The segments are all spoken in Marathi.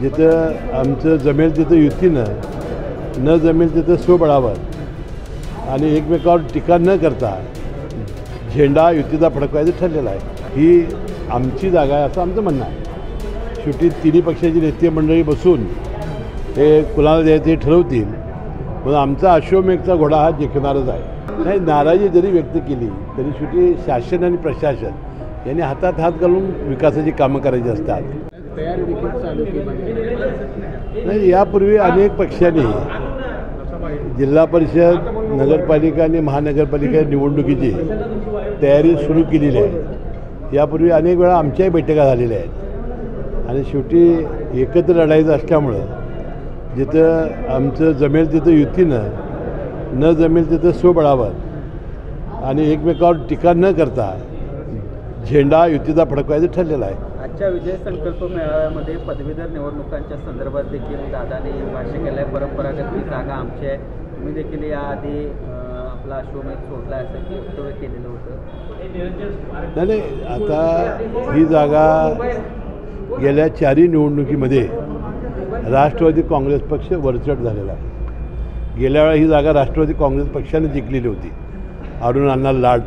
जिथं आमचं जमेल तिथं युतीनं, न जमेल तिथं स्वबळावर आणि एकमेकावर टीका न करता झेंडा युतीचा फडकवायचं ठरलेलं आहे. ही आमची जागा आहे असं आमचं म्हणणं आहे. शेवटी तिन्ही पक्षाची नेते मंडळी बसून हे कुणाला द्यायचं हे ठरवतील. म्हणून आमचा अश्वमेघचा घोडा हा जिंकणारच आहे. नाही, नाराजी जरी व्यक्त केली तरी शेवटी शासन आणि प्रशासन यांनी हातात हात घालून विकासाची कामं करायची असतात. नाही, यापूर्वी अनेक पक्षांनी जिल्हा परिषद, नगरपालिका आणि महानगरपालिका निवडणुकीची तयारी सुरू केलेली आहे. यापूर्वी अनेक वेळा आमच्याही बैठका झालेल्या आहेत आणि शेवटी एकत्र लढायचं असल्यामुळं जिथं आमचं जमेल तिथं युतीनं, न जमेल तिथं स्वबळावर आणि एकमेकावर टीका न करता झेंडा युतीचा फडकवायचं ठरलेलं आहे. आजच्या विजय संकल्प मेळाव्यामध्ये पदवीधर निवडणुकांच्या संदर्भात देखील दादाने भाष्य केलं आहे. परंपरागत ही जागा आमची आहे, तुम्ही देखील याआधी आपला अश्वमेध सोडला असं वक्तव्य केलेलं होतं. नाही, आता ही जागा गेल्या 4 निवडणुकीमध्ये राष्ट्रवादी काँग्रेस पक्ष वरचढ झालेला आहे. गेल्या वेळा ही जागा राष्ट्रवादी काँग्रेस पक्षाने जिंकलेली होती, अरुणांना लाड.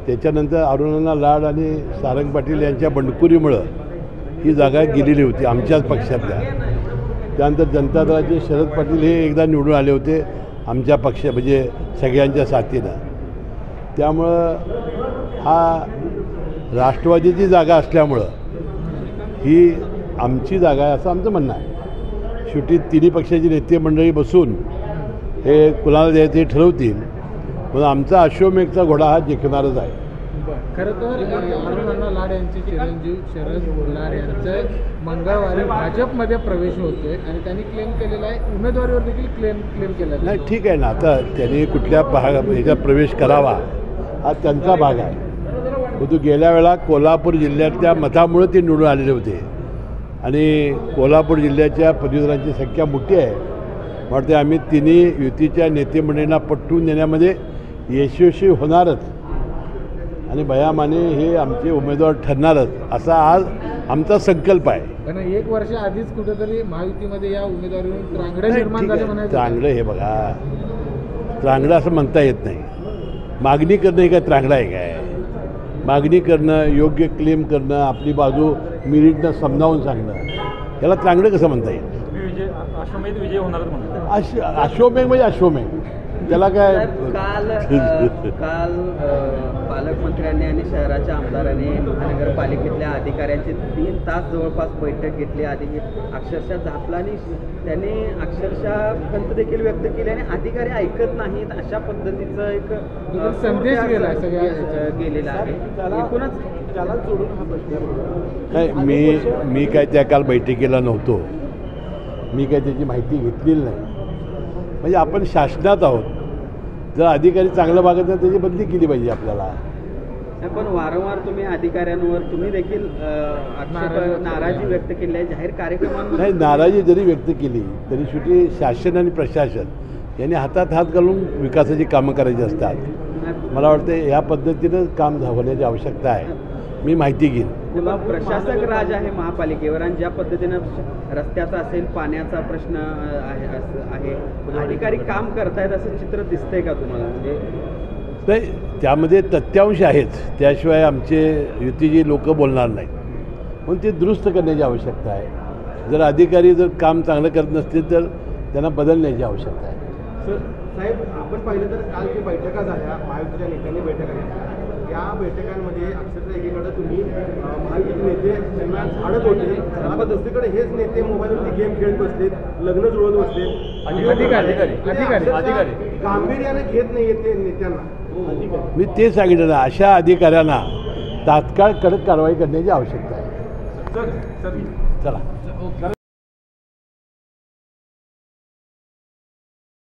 त्याच्यानंतर अरुणांना लाड आणि सारंग पाटील यांच्या बंडखोरीमुळं ही जागा गेलेली होती आमच्याच पक्षातल्या. त्यानंतर जनता दलाचे शरद पाटील हे एकदा निवडून आले होते आमच्या पक्ष म्हणजे सगळ्यांच्या साथीनं. त्यामुळं हा राष्ट्रवादीची जागा असल्यामुळं ही आमची जागा आहे असं आमचं म्हणणं आहे. शेवटी तिन्ही पक्षाची नेते मंडळी बसून हे कुणाला द्यायचं हे ठरवतील. म्हणून आमचा अश्वमेघचा घोडा हा जिंकणारच आहे. खरं तर अरुणांना लाड यांचे चिरंजीव शरद लाड यांचं मंगळवारी भाजपमध्ये प्रवेश होतोय आणि त्यांनी क्लेम केलेला आहे, उमेदवारीवर देखील क्लेम केला नाही. ठीक आहे ना, आता त्यांनी कुठल्या ह्याच्यात प्रवेश करावा हा त्यांचा भाग आहे. परंतु गेल्या वेळा कोल्हापूर जिल्ह्यातल्या मतामुळे ते निवडून आलेले होते आणि कोल्हापूर जिल्ह्याच्या पदवीधरांची संख्या मोठी आहे. वाटते आम्ही तिन्ही युतीच्या नेते मंडळींना पटवून देण्यामध्ये यशस्वी होणारच आणि भयामाने हे आमचे उमेदवार ठरणारच असा आज आमचा संकल्प आहे. पण 1 वर्ष आधीच कुठेतरी महायुतीमध्ये या उमेदवारीवर त्रांगडे निर्माण झाले म्हणायचं. त्रांगडं हे बघा, त्रांगडं असं म्हणता येत नाही. मागणी करणं हे काय त्रांगडं आहे काय? मागणी करणं, योग्य क्लेम करणं, आपली बाजू मिरिटनं समजावून सांगणं, याला त्रांगडं कसं म्हणता येईल? अश्वमेध विजय होणारच म्हणतात. अश्वमेघ म्हणजे अश्वमेघ, त्याला काय? काल पालकमंत्र्यांनी आणि शहराच्या आमदारांनी महानगरपालिकेतल्या अधिकाऱ्यांची 3 तास जवळपास बैठक घेतली. अक्षरशः झापला आणि त्यांनी अक्षरशः खंत देखील व्यक्त केली आणि अधिकारी ऐकत नाहीत अशा पद्धतीचं एक संदेश गेलेला आहे. एकूणच त्याला जोडून हा प्रश्न काय, मी काय त्या काल बैठकीला नव्हतो, मी काय त्याची माहिती घेतलेली नाही. म्हणजे आपण शासनात आहोत, जर अधिकारी चांगलं वागत नाही त्याची बदली केली पाहिजे आपल्याला. पण वारंवार तुम्ही अधिकाऱ्यांवर तुम्ही देखील नाराजी व्यक्त केली आहे जाहीर कार्यक्रमांमध्ये. नाही, नाराजी जरी व्यक्त केली तरी शेवटी शासन आणि प्रशासन यांनी हातात हात घालून विकासाची कामं करायची असतात. मला वाटतं ह्या पद्धतीनं काम होण्याची आवश्यकता आहे. मी माहिती घेईन. तेव्हा प्रशासक राज आहे महापालिकेवर आणि ज्या पद्धतीनं रस्त्याचा असेल, पाण्याचा प्रश्न आहे, अधिकारी काम करतायत असं चित्र दिसतंय का तुम्हाला? म्हणजे नाही, त्यामध्ये तथ्यांश आहेच, त्याशिवाय आमचे युतीची लोक बोलणार नाहीत. म्हणून ते दुरुस्त करण्याची आवश्यकता आहे. जर अधिकारी जर काम चांगलं करत नसतील तर त्यांना बदलण्याची आवश्यकता आहे. सर साहेब, आपण पाहिलं तर काल जे बैठका झाल्या महायुतीच्या नेत्यांनी बैठका घेतल्या, या बैठकांमध्ये अक्षरशः एकीकडे तुम्ही महायुतीचे नेते त्यांना झाडत होते, आता दुसरीकडे हेच नेते मोबाईलवरती गेम खेळत बसलेत, लग्न जुळवत बसलेत. अधिकारी गांभीर्याने घेत नाही येते नेत्यांना. मी ते सांगितलं ना, अशा अधिकाऱ्यांना तात्काळ कडक कारवाई करण्याची आवश्यकता आहे. सर चला.